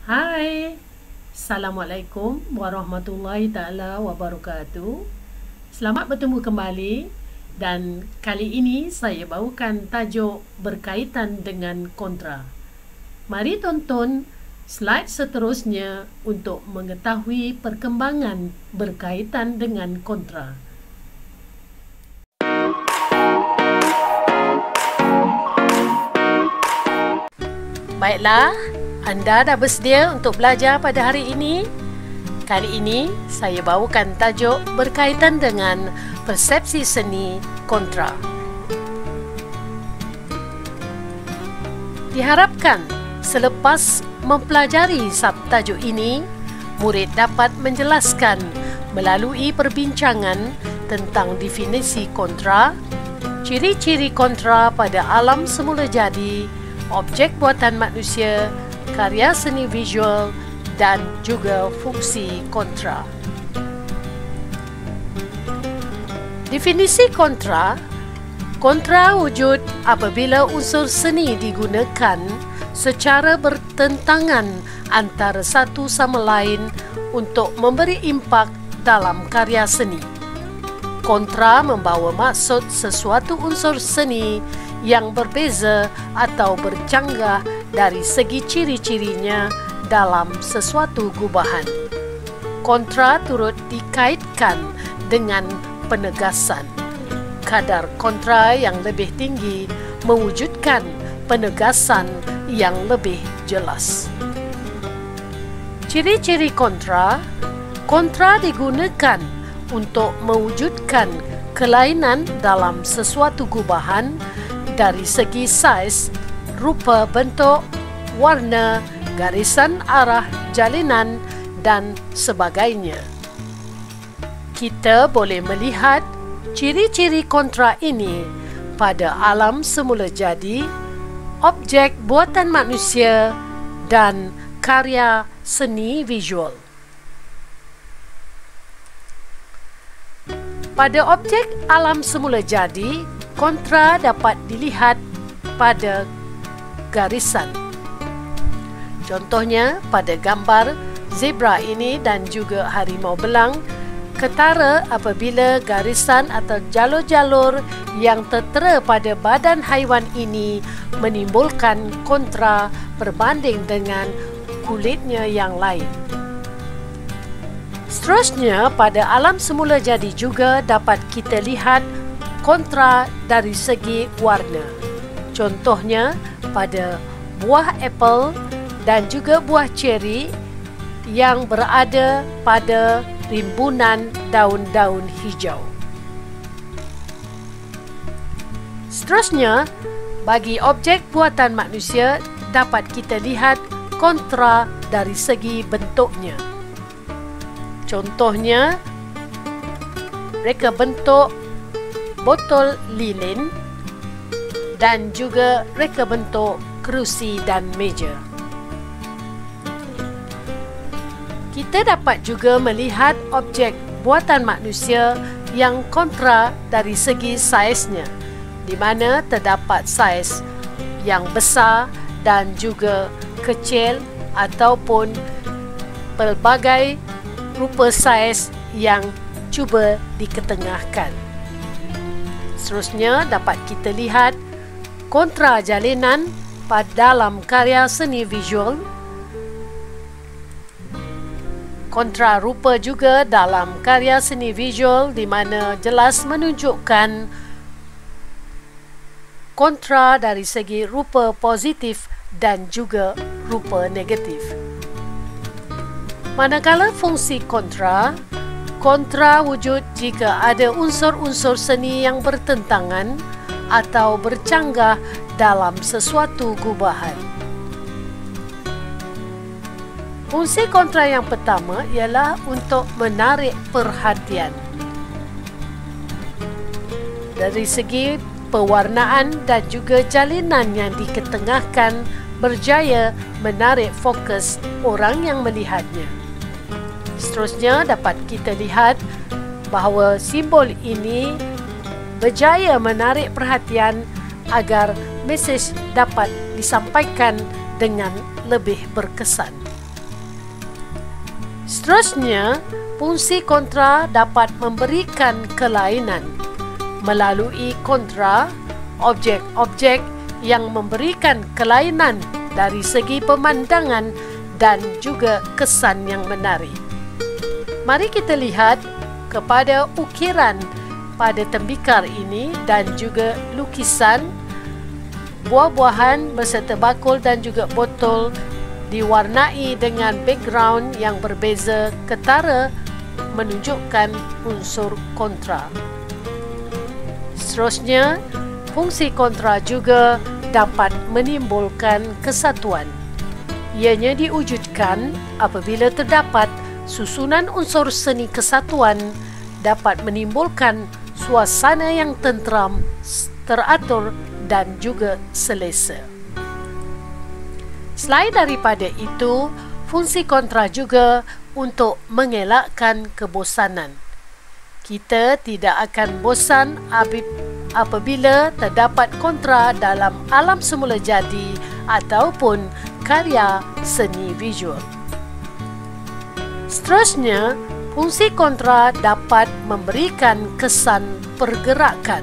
Hai, Assalamualaikum warahmatullahi ta'ala wabarakatuh. Selamat bertemu kembali dan kali ini saya bawakan tajuk berkaitan dengan kontra. Mari tonton slide seterusnya untuk mengetahui perkembangan berkaitan dengan kontra. Baiklah, anda dah bersedia untuk belajar pada hari ini? Kali ini saya bawakan tajuk berkaitan dengan persepsi seni kontra. Diharapkan selepas mempelajari subtajuk ini, murid dapat menjelaskan melalui perbincangan tentang definisi kontra, ciri-ciri kontra pada alam semula jadi, objek buatan manusia, karya seni visual dan juga fungsi kontra. Definisi kontra wujud apabila unsur seni digunakan secara bertentangan antara satu sama lain untuk memberi impak dalam karya seni. Kontra membawa maksud sesuatu unsur seni yang berbeza atau bercanggah dari segi ciri-cirinya dalam sesuatu gubahan. Kontra turut dikaitkan dengan penegasan. Kadar kontra yang lebih tinggi mewujudkan penegasan yang lebih jelas. Ciri-ciri kontra digunakan untuk mewujudkan kelainan dalam sesuatu gubahan dari segi saiz, rupa bentuk, warna, garisan arah, jalinan dan sebagainya. Kita boleh melihat ciri-ciri kontra ini pada alam semula jadi, objek buatan manusia dan karya seni visual. Pada objek alam semula jadi, kontra dapat dilihat pada garisan. Contohnya pada gambar zebra ini dan juga harimau belang, ketara apabila garisan atau jalur-jalur yang tertera pada badan haiwan ini menimbulkan kontra berbanding dengan kulitnya yang lain. Seterusnya, pada alam semula jadi juga dapat kita lihat kontra dari segi warna. Contohnya pada buah apple dan juga buah ceri yang berada pada rimbunan daun-daun hijau. Seterusnya, bagi objek buatan manusia dapat kita lihat kontra dari segi bentuknya. Contohnya, reka bentuk botol lilin dan juga reka bentuk kerusi dan meja. Kita dapat juga melihat objek buatan manusia yang kontra dari segi saiznya, di mana terdapat saiz yang besar dan juga kecil ataupun pelbagai rupa saiz yang cuba diketengahkan. Seterusnya dapat kita lihat kontra jalinan pada dalam karya seni visual, kontra rupa juga dalam karya seni visual di mana jelas menunjukkan kontra dari segi rupa positif dan juga rupa negatif. Manakala fungsi kontra wujud jika ada unsur-unsur seni yang bertentangan atau bercanggah dalam sesuatu gubahan. Fungsi kontra yang pertama ialah untuk menarik perhatian. Dari segi pewarnaan dan juga jalinan yang diketengahkan berjaya menarik fokus orang yang melihatnya. Seterusnya dapat kita lihat bahawa simbol ini berjaya menarik perhatian agar mesej dapat disampaikan dengan lebih berkesan. Seterusnya, fungsi kontra dapat memberikan kelainan. Melalui kontra, objek-objek yang memberikan kelainan dari segi pemandangan dan juga kesan yang menarik. Mari kita lihat kepada ukiran pada tembikar ini dan juga lukisan buah-buahan beserta bakul dan juga botol diwarnai dengan background yang berbeza ketara menunjukkan unsur kontra. Seterusnya, fungsi kontra juga dapat menimbulkan kesatuan. Ianya diwujudkan apabila terdapat susunan unsur seni kesatuan dapat menimbulkan suasana yang tenteram, teratur dan juga selesa. Selain daripada itu, fungsi kontra juga untuk mengelakkan kebosanan. Kita tidak akan bosan apabila terdapat kontra dalam alam semula jadi ataupun karya seni visual. Seterusnya, fungsi kontra dapat memberikan kesan pergerakan.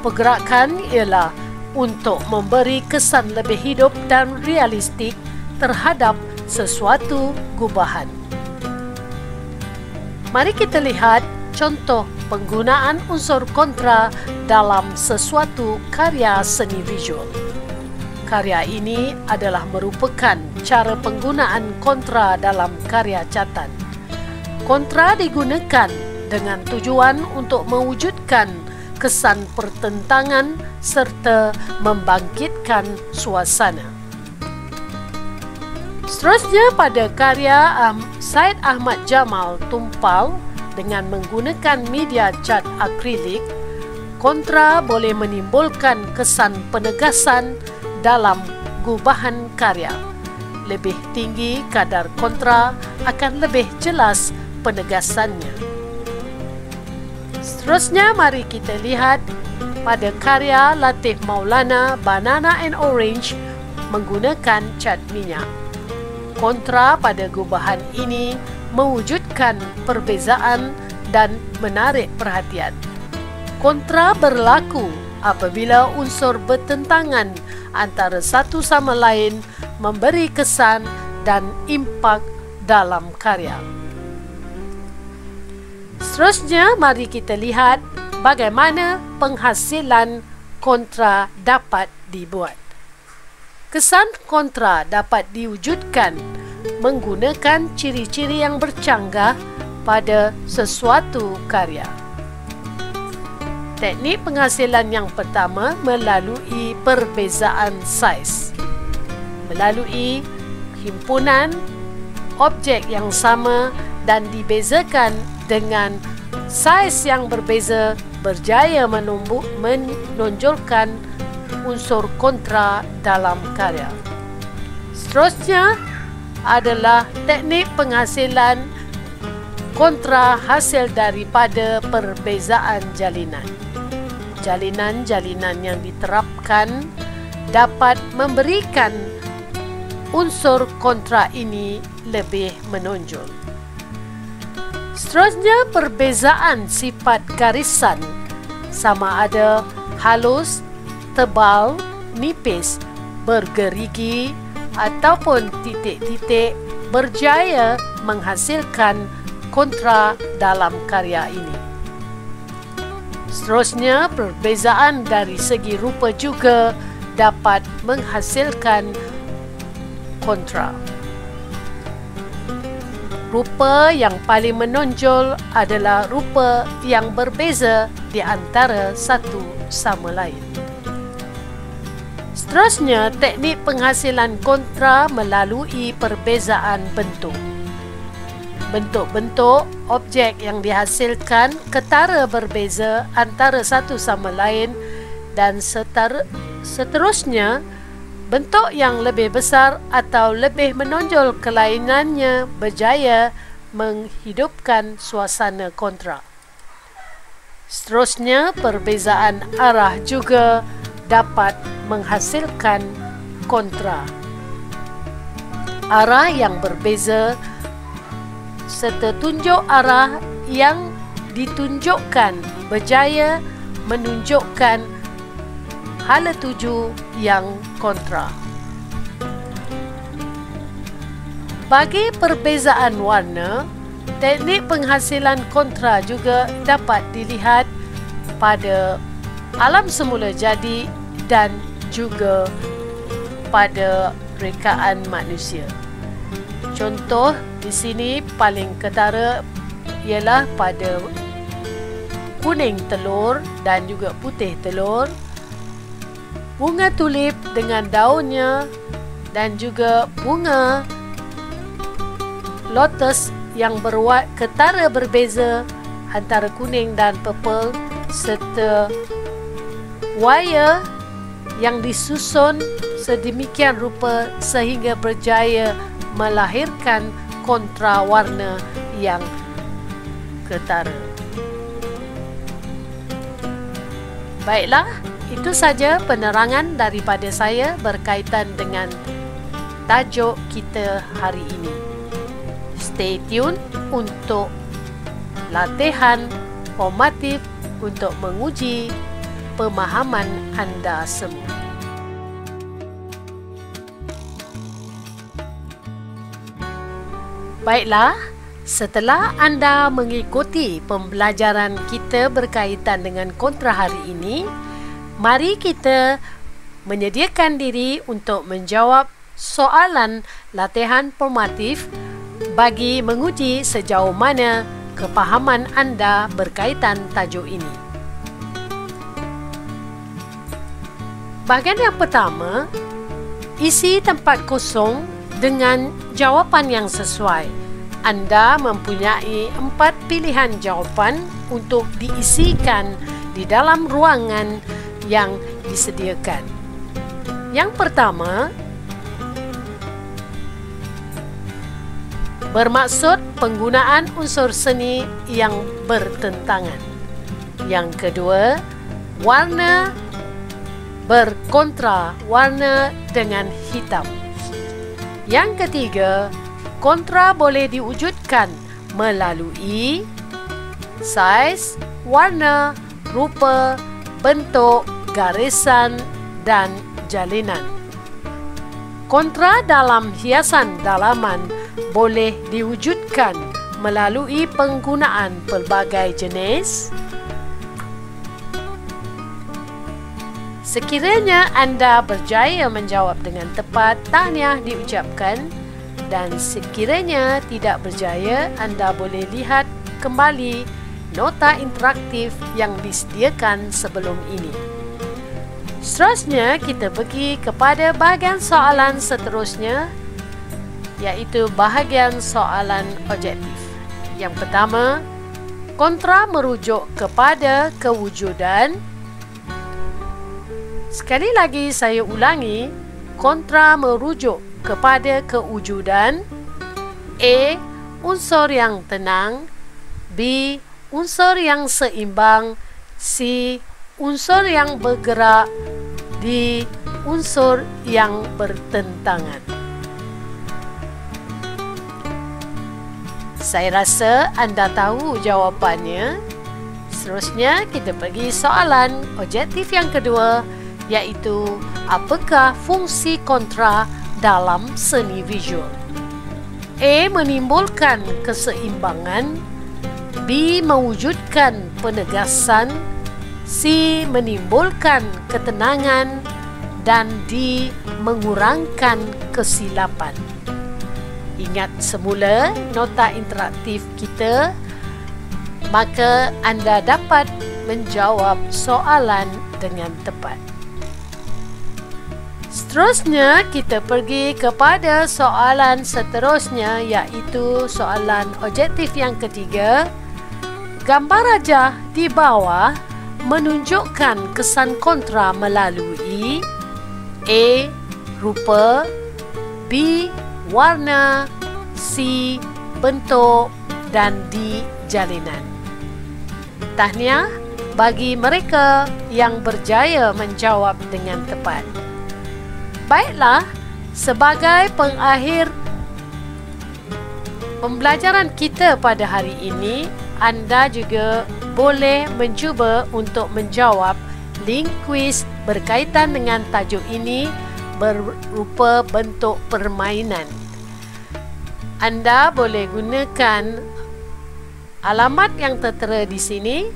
Pergerakan ialah untuk memberi kesan lebih hidup dan realistik terhadap sesuatu gubahan. Mari kita lihat contoh penggunaan unsur kontra dalam sesuatu karya seni visual. Karya ini adalah merupakan cara penggunaan kontra dalam karya catan. Kontra digunakan dengan tujuan untuk mewujudkan kesan pertentangan serta membangkitkan suasana. Seterusnya pada karya Syed Ahmad Jamal Tumpal dengan menggunakan media cat akrilik, kontra boleh menimbulkan kesan penegasan dalam gubahan karya. Lebih tinggi kadar kontra akan lebih jelas penegasannya. Seterusnya mari kita lihat pada karya Latif Maulana Banana and Orange menggunakan cat minyak. Kontra pada gubahan ini mewujudkan perbezaan dan menarik perhatian. Kontra berlaku apabila unsur bertentangan antara satu sama lain memberi kesan dan impak dalam karya. Seterusnya, mari kita lihat bagaimana penghasilan kontra dapat dibuat. Kesan kontra dapat diwujudkan menggunakan ciri-ciri yang bercanggah pada sesuatu karya. Teknik penghasilan yang pertama melalui perbezaan saiz. Melalui himpunan objek yang sama dan dibezakan dengan saiz yang berbeza berjaya menonjolkan unsur kontra dalam karya. Seterusnya adalah teknik penghasilan kontra hasil daripada perbezaan jalinan. Jalinan-jalinan yang diterapkan dapat memberikan unsur kontra ini lebih menonjol. Seterusnya, perbezaan sifat garisan sama ada halus, tebal, nipis, bergerigi ataupun titik-titik berjaya menghasilkan kontra dalam karya ini. Seterusnya, perbezaan dari segi rupa juga dapat menghasilkan kontra. Rupa yang paling menonjol adalah rupa yang berbeza di antara satu sama lain. Seterusnya, teknik penghasilan kontra melalui perbezaan bentuk. Bentuk-bentuk objek yang dihasilkan ketara berbeza antara satu sama lain dan seterusnya, bentuk yang lebih besar atau lebih menonjol kelainannya berjaya menghidupkan suasana kontra. Seterusnya, perbezaan arah juga dapat menghasilkan kontra. Arah yang berbeza serta tunjuk arah yang ditunjukkan berjaya menunjukkan hala tuju yang kontra. Bagi perbezaan warna, teknik penghasilan kontra juga dapat dilihat pada alam semula jadi dan juga pada rekaan manusia. Contoh di sini paling ketara ialah pada kuning telur dan juga putih telur, bunga tulip dengan daunnya dan juga bunga lotus yang berwarna ketara berbeza antara kuning dan purple, serta wire yang disusun sedemikian rupa sehingga berjaya melahirkan kontra warna yang ketara. Baiklah, itu saja penerangan daripada saya berkaitan dengan tajuk kita hari ini. Stay tune untuk latihan formatif untuk menguji pemahaman anda semua. Baiklah, setelah anda mengikuti pembelajaran kita berkaitan dengan kontra hari ini, mari kita menyediakan diri untuk menjawab soalan latihan formatif bagi menguji sejauh mana kepahaman anda berkaitan tajuk ini. Bahagian yang pertama, isi tempat kosong dengan jawapan yang sesuai. Anda mempunyai 4 pilihan jawapan untuk diisikan di dalam ruangan yang disediakan. Yang pertama, bermaksud penggunaan unsur seni yang bertentangan. Yang kedua, warna berkontra warna dengan hitam. Yang ketiga, kontra boleh diwujudkan melalui saiz, warna, rupa, bentuk, garisan dan jalinan. Kontra dalam hiasan dalaman boleh diwujudkan melalui penggunaan pelbagai jenis. Sekiranya anda berjaya menjawab dengan tepat, tahniah diucapkan, dan sekiranya tidak berjaya, anda boleh lihat kembali nota interaktif yang disediakan sebelum ini. Seterusnya, kita pergi kepada bahagian soalan seterusnya, iaitu bahagian soalan objektif. Yang pertama, kontra merujuk kepada kewujudan. Sekali lagi saya ulangi, kontra merujuk kepada kewujudan. A. Unsur yang tenang. B. Unsur yang seimbang. C. Unsur yang bergerak. D. Unsur yang bertentangan. Saya rasa anda tahu jawapannya. Seterusnya kita pergi soalan objektif yang kedua, iaitu apakah fungsi kontra dalam seni visual? A. Menimbulkan keseimbangan. B. Mewujudkan penegasan. C. Menimbulkan ketenangan. Dan D. Mengurangkan kesilapan. Ingat semula nota interaktif kita, maka anda dapat menjawab soalan dengan tepat. Seterusnya, kita pergi kepada soalan seterusnya, iaitu soalan objektif yang ketiga. Gambar rajah di bawah menunjukkan kesan kontra melalui A. Rupa. B. Warna. C. Bentuk. Dan D. Jalinan. Tahniah bagi mereka yang berjaya menjawab dengan tepat. Baiklah, sebagai pengakhir pembelajaran kita pada hari ini, anda juga boleh mencuba untuk menjawab link kuis berkaitan dengan tajuk ini berupa bentuk permainan. Anda boleh gunakan alamat yang tertera di sini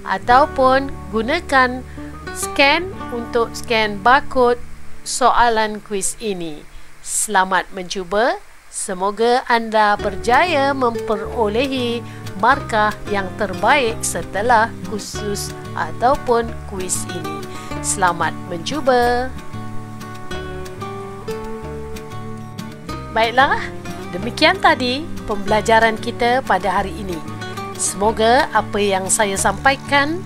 ataupun gunakan scan untuk scan barcode soalan kuis ini. Selamat mencuba. Semoga anda berjaya memperolehi markah yang terbaik setelah kursus ataupun kuis ini. Selamat mencuba. Baiklah, demikian tadi pembelajaran kita pada hari ini. Semoga apa yang saya sampaikan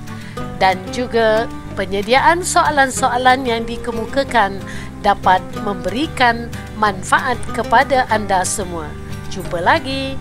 dan juga penyediaan soalan-soalan yang dikemukakan dapat memberikan manfaat kepada anda semua. Jumpa lagi.